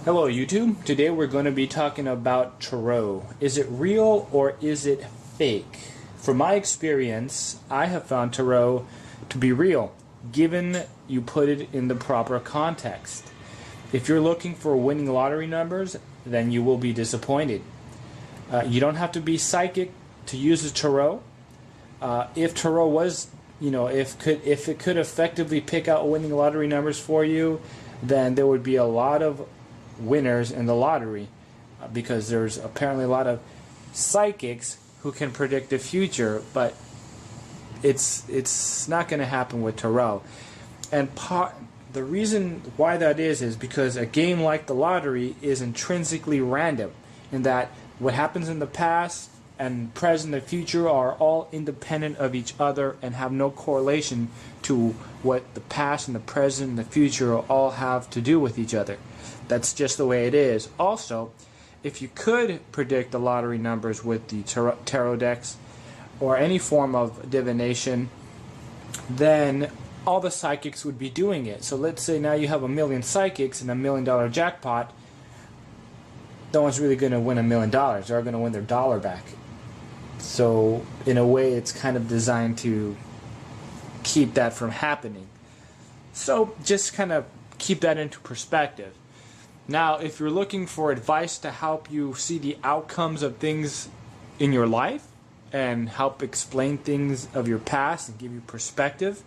Hello YouTube. Today we're going to be talking about tarot. Is it real or is it fake? From my experience, I have found tarot to be real, given you put it in the proper context. If you're looking for winning lottery numbers, then you will be disappointed. You don't have to be psychic to use the tarot. If tarot was, if it could effectively pick out winning lottery numbers for you, then there would be a lot of winners in the lottery, because there's apparently a lot of psychics who can predict the future, but it's not going to happen with tarot. And the reason why that is because a game like the lottery is intrinsically random, in that what happens in the past and present and future are all independent of each other and have no correlation to what the past and the present and the future all have to do with each other. That's just the way it is. Also, if you could predict the lottery numbers with the tarot decks or any form of divination, then all the psychics would be doing it. So let's say now you have 1 million psychics and $1 million jackpot. No one's really going to win $1 million. They're going to win their dollar back. So in a way, it's kind of designed to keep that from happening. So just kind of keep that into perspective. Now, if you're looking for advice to help you see the outcomes of things in your life and help explain things of your past and give you perspective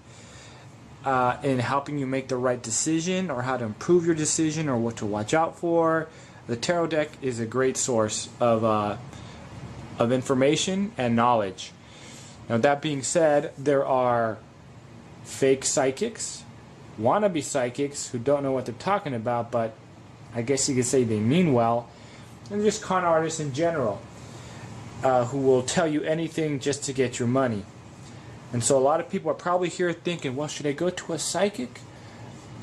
in helping you make the right decision or how to improve your decision or what to watch out for, the tarot deck is a great source of information and knowledge. Now, that being said, there are fake psychics, wannabe psychics who don't know what they're talking about, but I guess you could say they mean well, and just con artists in general, who will tell you anything just to get your money. And so a lot of people are probably here thinking, well, should I go to a psychic?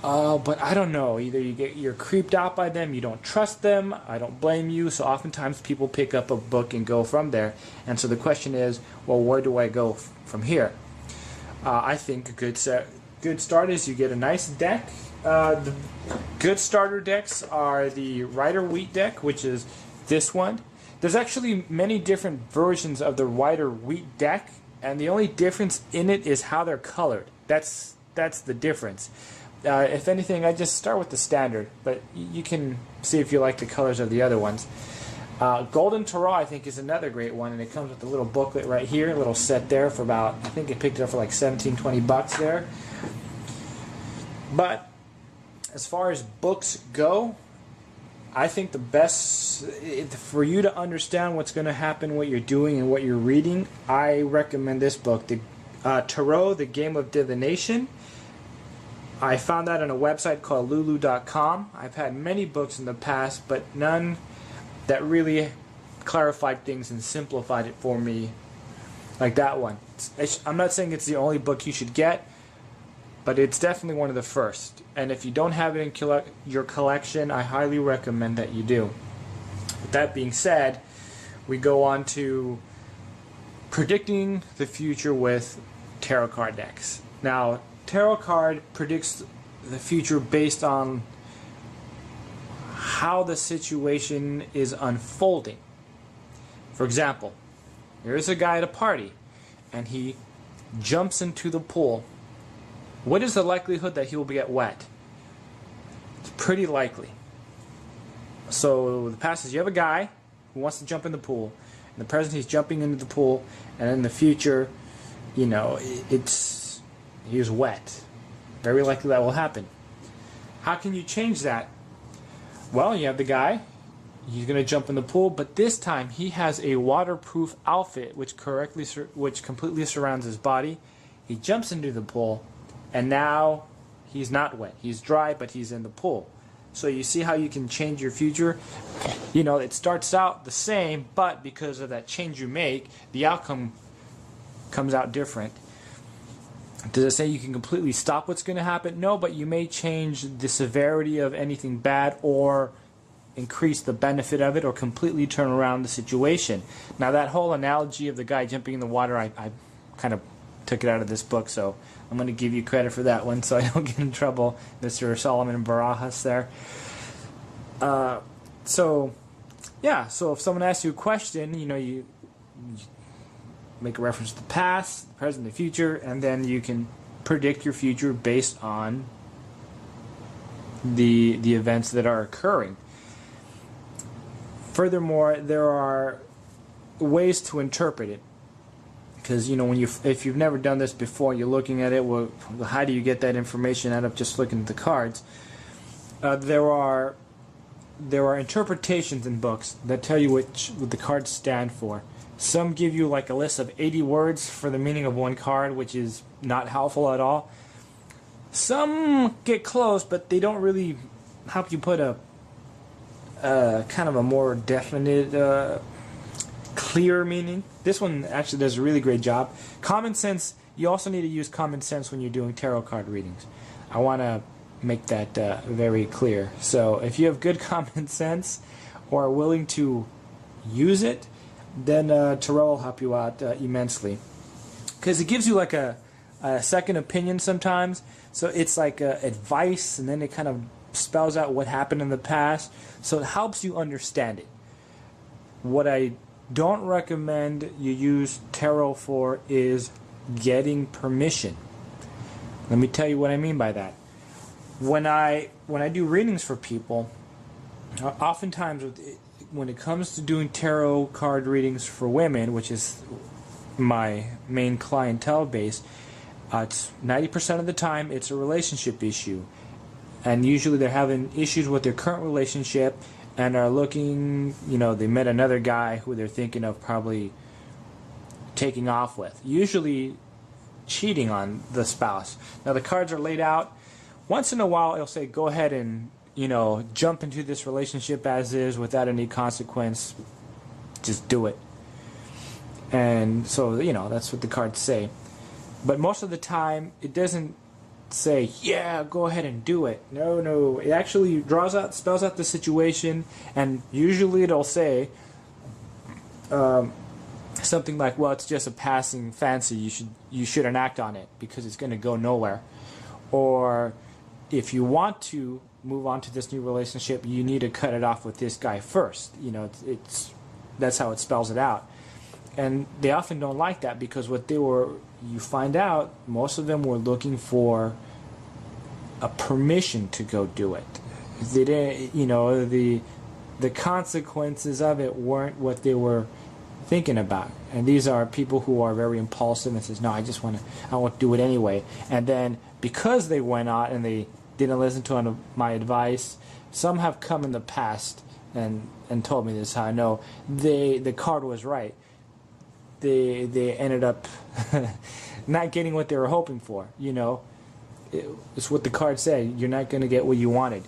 But I don't know. Either you're creeped out by them, you don't trust them. I don't blame you. So oftentimes people pick up a book and go from there. And so the question is, well, where do I go from here? I think a good start is you get a nice deck. The good starter decks are the Rider-Waite deck, which is this one. There's actually many different versions of the Rider-Waite deck, and the only difference in it is how they're colored. That's the difference. If anything, I just start with the standard, but you can see if you like the colors of the other ones. Golden Tarot, I think, is another great one, and it comes with a little booklet right here, a little set there for about, I think I picked it up for like 17, 20 bucks there. But as far as books go, I think the best, for you to understand what's going to happen, what you're doing, and what you're reading, I recommend this book, the Tarot, The Game of Divination. I found that on a website called lulu.com. I've had many books in the past, but none that really clarified things and simplified it for me like that one. I'm not saying it's the only book you should get, but it's definitely one of the first. And if you don't have it in your collection, I highly recommend that you do. With that being said, we go on to predicting the future with tarot card decks. Now, tarot card predicts the future based on how the situation is unfolding. For example, here's a guy at a party and he jumps into the pool. What is the likelihood that he will get wet? It's pretty likely. So the past is you have a guy who wants to jump in the pool. In the present, he's jumping into the pool, and in the future, he's wet. Very likely that will happen. How can you change that? Well, you have the guy. He's going to jump in the pool, but this time he has a waterproof outfit which completely surrounds his body. He jumps into the pool, and now he's not wet. He's dry, but he's in the pool. So you see how you can change your future? It starts out the same, but because of that change you make, the outcome comes out different. Does it say you can completely stop what's going to happen? No, but you may change the severity of anything bad or increase the benefit of it or completely turn around the situation. Now, that whole analogy of the guy jumping in the water, I kind of took it out of this book, so I'm going to give you credit for that one so I don't get in trouble, Mr. Solomon Barajas there. So yeah, so if someone asks you a question, you make a reference to the past, the present, the future, and then you can predict your future based on the events that are occurring. Furthermore, there are ways to interpret it, because if you've never done this before, you're looking at it. Well, how do you get that information out of just looking at the cards? There are interpretations in books that tell you what the cards stand for. Some give you like a list of 80 words for the meaning of one card, which is not helpful at all. Some get close, but they don't really help you put a kind of a more definite, clear meaning. This one actually does a really great job. Common sense, you also need to use common sense when you're doing tarot card readings. I want to make that very clear. So if you have good common sense or are willing to use it, then tarot will help you out immensely, because it gives you like a second opinion sometimes. So it's like advice, and then it kind of spells out what happened in the past, so it helps you understand it. What I don't recommend you use tarot for is getting permission. Let me tell you what I mean by that. When I do readings for people, oftentimes when it comes to doing tarot card readings for women, which is my main clientele base, it's 90% of the time it's a relationship issue, and usually they're having issues with their current relationship and are looking, they met another guy who they're thinking of probably taking off with, usually cheating on the spouse. Now the cards are laid out. Once in a while it'll say, go ahead and jump into this relationship as is without any consequence. Just do it. And so, that's what the cards say. But most of the time, it doesn't say, yeah, go ahead and do it. No. It actually spells out the situation, and usually it'll say something like, well, it's just a passing fancy. You shouldn't act on it because it's going to go nowhere. Or if you want to move on to this new relationship, you need to cut it off with this guy first. That's how it spells it out. And they often don't like that, because you find out most of them were looking for a permission to go do it. They didn't, the consequences of it weren't what they were thinking about. And these are people who are very impulsive and says, no, I want to do it anyway. And then because they went out and they didn't listen to my advice, some have come in the past and told me this, how I know the card was right. They ended up not getting what they were hoping for. It's what the card said. You're not going to get what you wanted.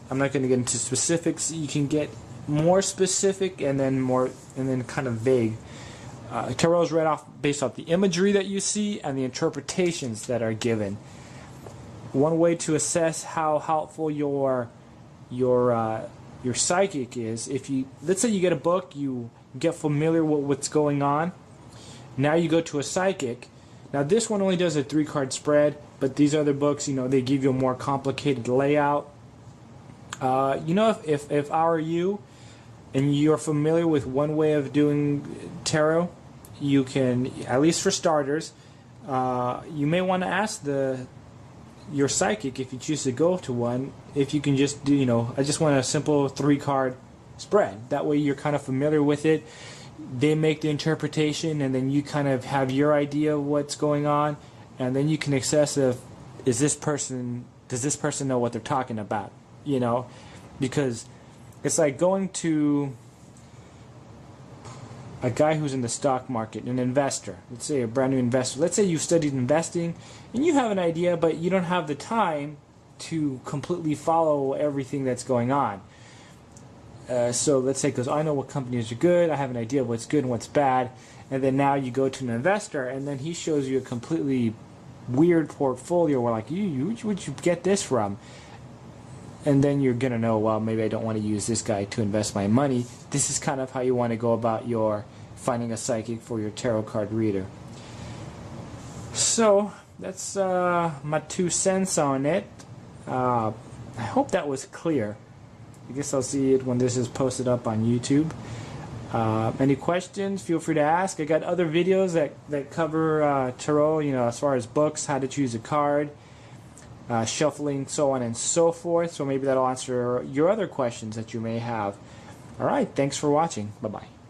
I'm not going to get into specifics. You can get more specific and then kind of vague. Tarot is read off based off the imagery that you see and the interpretations that are given. One way to assess how helpful your psychic is, let's say you get a book, you get familiar with what's going on. Now you go to a psychic. Now this one only does a 3-card spread, but these other books, they give you a more complicated layout. If I were you and you're familiar with one way of doing tarot, you can, at least for starters, you may want to ask your psychic, if you choose to go to one, if you can just do, I just want a simple 3-card spread. That way you're kind of familiar with it. They make the interpretation, and then you kind of have your idea of what's going on, and then you can assess does this person know what they're talking about? Because it's like going to a guy who's in the stock market, an investor, let's say a brand new investor. Let's say you've studied investing and you have an idea, but you don't have the time to completely follow everything that's going on. So let's say, because I know what companies are good, I have an idea of what's good and what's bad, and then now you go to an investor and then he shows you a completely weird portfolio where where'd you get this from? And then you're going to know, well, maybe I don't want to use this guy to invest my money. This is kind of how you want to go about your finding a psychic for your tarot card reader. So that's my 2 cents on it. I hope that was clear. I guess I'll see it when this is posted up on YouTube. Any questions, feel free to ask. I got other videos that cover tarot, as far as books, how to choose a card, shuffling, so on and so forth. So maybe that'll answer your other questions that you may have. All right, thanks for watching. Bye-bye.